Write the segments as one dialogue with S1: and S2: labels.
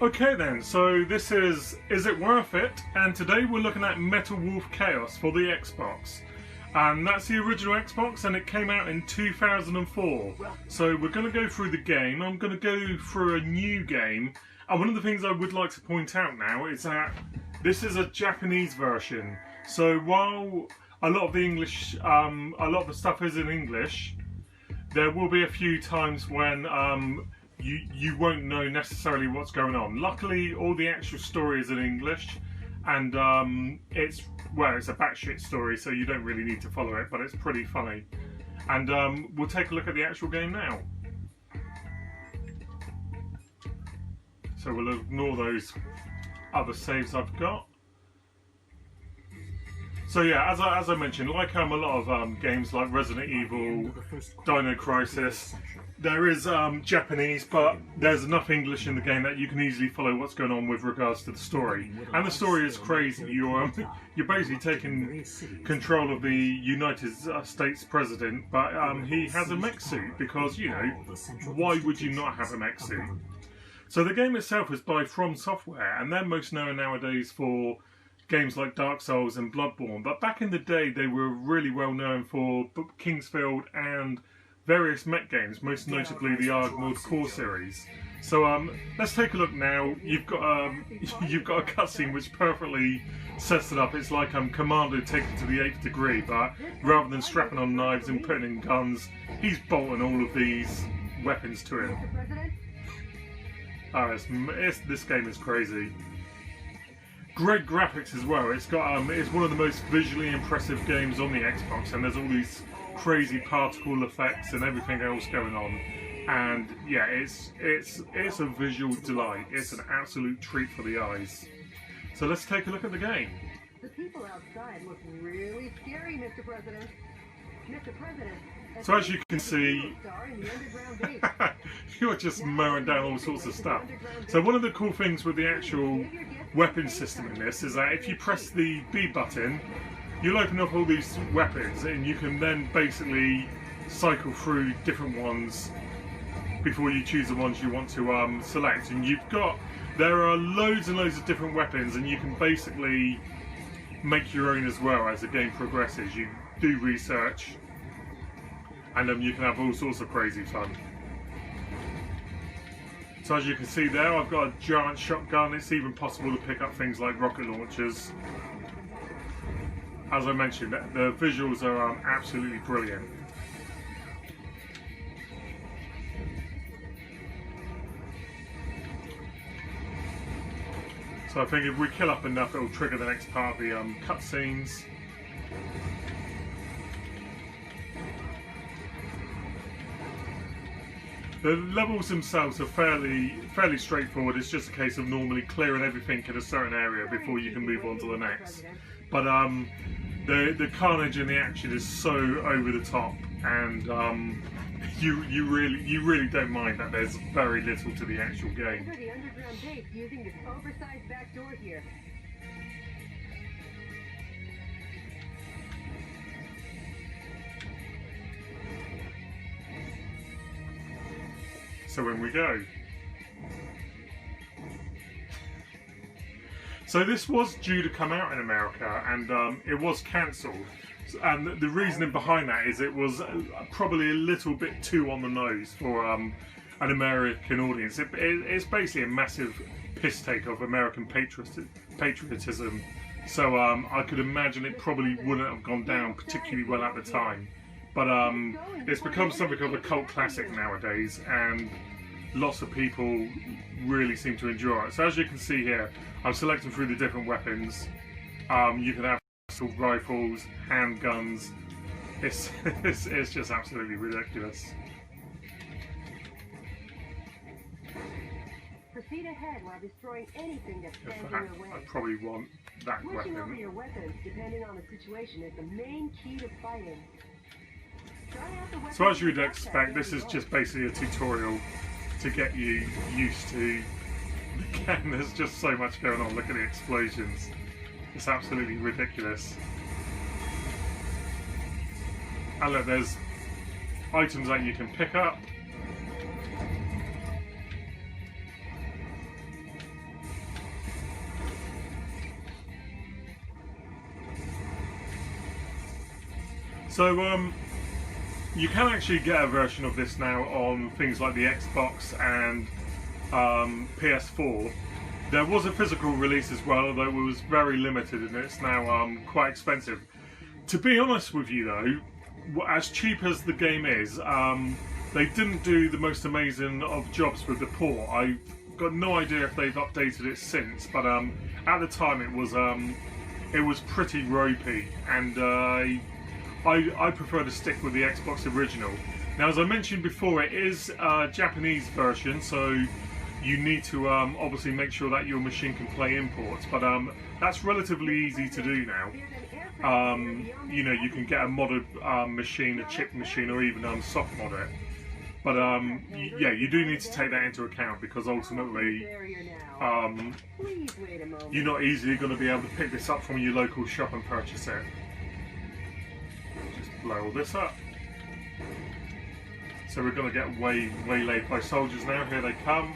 S1: Okay then, so this is It Worth It? And today we're looking at Metal Wolf Chaos for the Xbox. And that's the original Xbox and it came out in 2004. So we're going to go through the game. I'm going to go through a new game. And one of the things I would like to point out now is that this is a Japanese version. So while a lot of the English, a lot of the stuff is in English, there will be a few times when you won't know necessarily what's going on. Luckily, all the actual story is in English, and it's a batshit story, so you don't really need to follow it, but it's pretty funny. And we'll take a look at the actual game now. So we'll ignore those other saves I've got. So yeah, as I mentioned, like a lot of games like Resident Evil, Dino Crisis, there is Japanese, but there's enough English in the game that you can easily follow what's going on with regards to the story. And the story is crazy. You're basically taking control of the United States president, but he has a mech suit because, you know, why would you not have a mech suit? So the game itself is by From Software, and they're most known nowadays for games like Dark Souls and Bloodborne, but back in the day they were really well known for Kingsfield and various mech games, most notably the Armored Core series. So let's take a look now. You've got a cutscene which perfectly sets it up. It's like Commando taken to the 8th degree, but rather than strapping on knives and putting in guns, he's bolting all of these weapons to him. Oh, this game is crazy. Great graphics as well. It's got it's one of the most visually impressive games on the Xbox, and there's all these crazy particle effects and everything else going on. And yeah, it's a visual delight. It's an absolute treat for the eyes. So let's take a look at the game.
S2: The people outside look really scary, Mr. President. Mr. President.
S1: So as you can see, you're just mowing down all sorts of stuff. So one of the cool things with the actual weapon system in this is that if you press the B button, you'll open up all these weapons and you can then basically cycle through different ones before you choose the ones you want to select. And there are loads and loads of different weapons, and you can basically make your own as well as the game progresses. You do research, and you can have all sorts of crazy fun. So as you can see there, I've got a giant shotgun. It's even possible to pick up things like rocket launchers. As I mentioned, the visuals are absolutely brilliant. So I think if we kill up enough, it will trigger the next part of the cutscenes. The levels themselves are fairly straightforward. It's just a case of normally clearing everything in a certain area before you can move on to the next. But the carnage and the action is so over the top, and you really don't mind that there's very little to the actual game.
S2: Enter the underground base using this oversized back door here.
S1: So when we go. So this was due to come out in America, and it was cancelled. And the reasoning behind that is it was probably a little bit too on the nose for an American audience. It's basically a massive piss take of American patriotism. So I could imagine it probably wouldn't have gone down particularly well at the time. But it's become something of a cult classic nowadays, and lots of people really seem to enjoy it. So as you can see here, I'm selecting through the different weapons. You can have assault rifles, handguns. It's just absolutely ridiculous.
S2: Proceed ahead while destroying anything that stands in your way.
S1: I probably want that
S2: Switching over
S1: weapon.
S2: your weapons, depending on the situation, is the main key to fighting.
S1: So as you would expect, this is just basically a tutorial to get you used to the game. There's just so much going on. Look at the explosions. It's absolutely ridiculous. And look, there's items that you can pick up. So you can actually get a version of this now on things like the Xbox and PS4. There was a physical release as well, although it was very limited and it's now quite expensive. To be honest with you though, as cheap as the game is, they didn't do the most amazing of jobs with the port. I've got no idea if they've updated it since, but at the time it was pretty ropey, and I prefer to stick with the Xbox original. Now, as I mentioned before, it is a Japanese version, so you need to obviously make sure that your machine can play imports, but that's relatively easy to do now. You know, you can get a modded machine, a chip machine, or even soft mod it. But yeah, you do need to take that into account, because ultimately you're not easily going to be able to pick this up from your local shop and purchase it. Just blow all this up. So we're going to get waylaid by soldiers now. Here they come.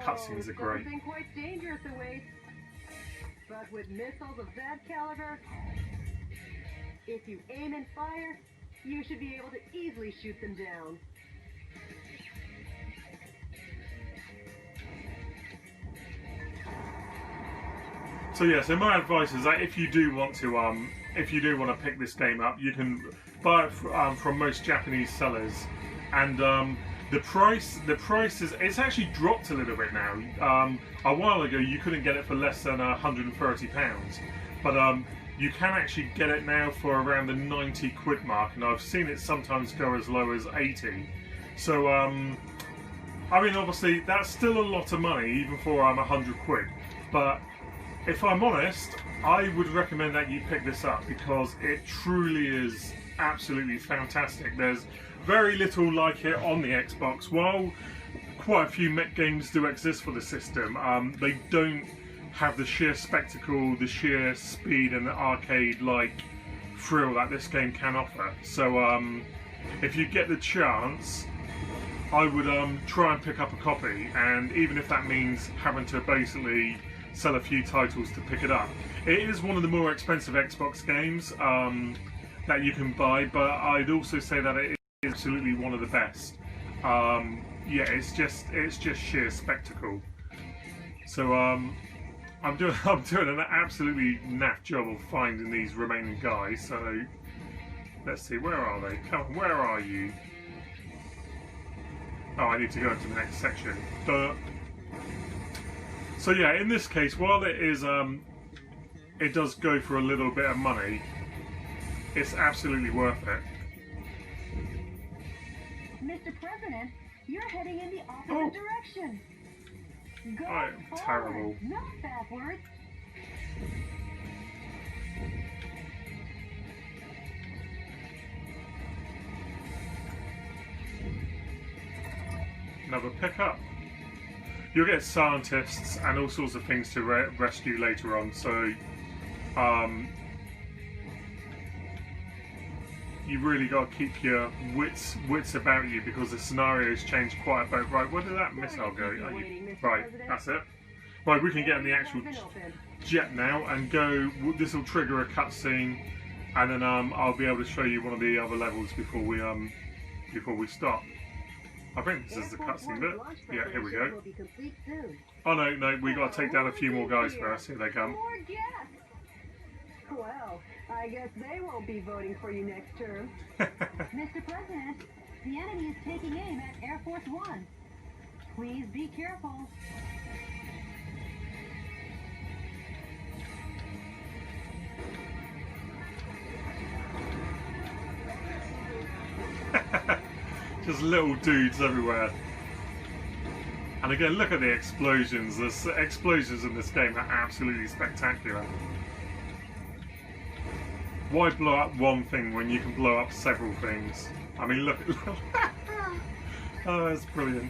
S1: Cutscenes are great.
S2: Something quite dangerous awaits. But with missiles of that caliber, if you aim and fire, you should be able to easily shoot them down.
S1: So yeah, so my advice is that if you do want to pick this game up, you can buy it from most Japanese sellers, and the price is, it's actually dropped a little bit now. A while ago you couldn't get it for less than £130, but you can actually get it now for around the 90 quid mark, and I've seen it sometimes go as low as 80. So I mean, obviously that's still a lot of money even for 100 quid, but if I'm honest, I would recommend that you pick this up, because it truly is absolutely fantastic. There's very little like it on the Xbox. While quite a few mech games do exist for the system, they don't have the sheer spectacle, the sheer speed and the arcade-like thrill that this game can offer. So if you get the chance, I would try and pick up a copy, and even if that means having to basically sell a few titles to pick it up. It is one of the more expensive Xbox games that you can buy, but I'd also say that it is absolutely one of the best. Yeah, it's just sheer spectacle. So I'm doing an absolutely naff job of finding these remaining guys. So let's see, where are they? Come on, where are you? Oh, I need to go into the next section. Duh. So yeah, in this case, while it is, it does go for a little bit of money, it's absolutely worth it.
S2: Mr. President, you're heading in the opposite direction. Go
S1: I am
S2: forward,
S1: terrible.
S2: not backwards.
S1: Another pickup. You'll get scientists and all sorts of things to rescue later on, so you really got to keep your wits about you, because the scenarios change quite a bit. Right, where did that missile go? Right, that's it. Right, we can get in the actual jet now and go. This will trigger a cutscene, and then I'll be able to show you one of the other levels before we stop. I think this is the cutscene bit. Yeah, here we go. Oh no, we got to take down a few more guys first. Here they come.
S2: Well, I guess they won't be voting for you next term. Mr. President, the enemy is taking aim at Air Force One. Please be careful.
S1: Just little dudes everywhere. And again, look at the explosions. The explosions in this game are absolutely spectacular. Why blow up one thing when you can blow up several things? I mean, look. Oh, that's brilliant.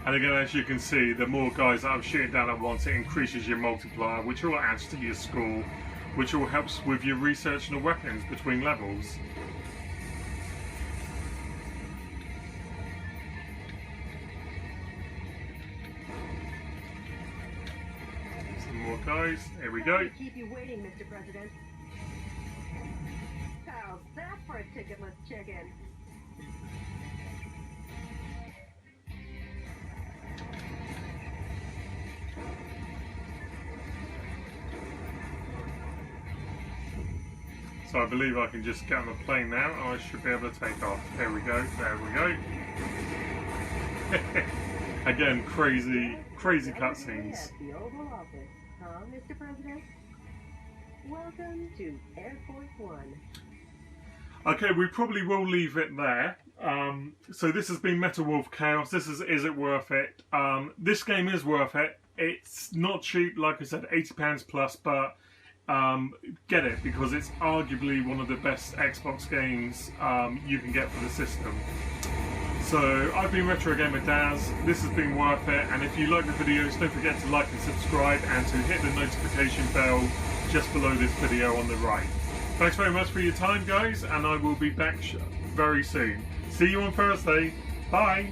S1: And again, as you can see, the more guys that I'm shooting down at once, it increases your multiplier, which all adds to your score, which all helps with your research and weapons between levels. guys. Here we go.
S2: Sorry to keep you waiting, Mr. President. How's that for a ticketless chicken?
S1: So I believe I can just get on the plane now. I should be able to take off. There we go. There we go. Again, crazy cutscenes.
S2: At the Oval Office, huh, Mr. President? Welcome to Air Force One.
S1: Okay, we probably will leave it there. So this has been Metal Wolf Chaos. This is it worth it? This game is worth it. It's not cheap, like I said, £80 plus, but get it because it's arguably one of the best Xbox games you can get for the system. So I've been RetroGamerDaz. This has been worth it, and if you like the videos, don't forget to like and subscribe and to hit the notification bell just below this video on the right. Thanks very much for your time, guys, and I will be back very soon. See you on Thursday. Bye.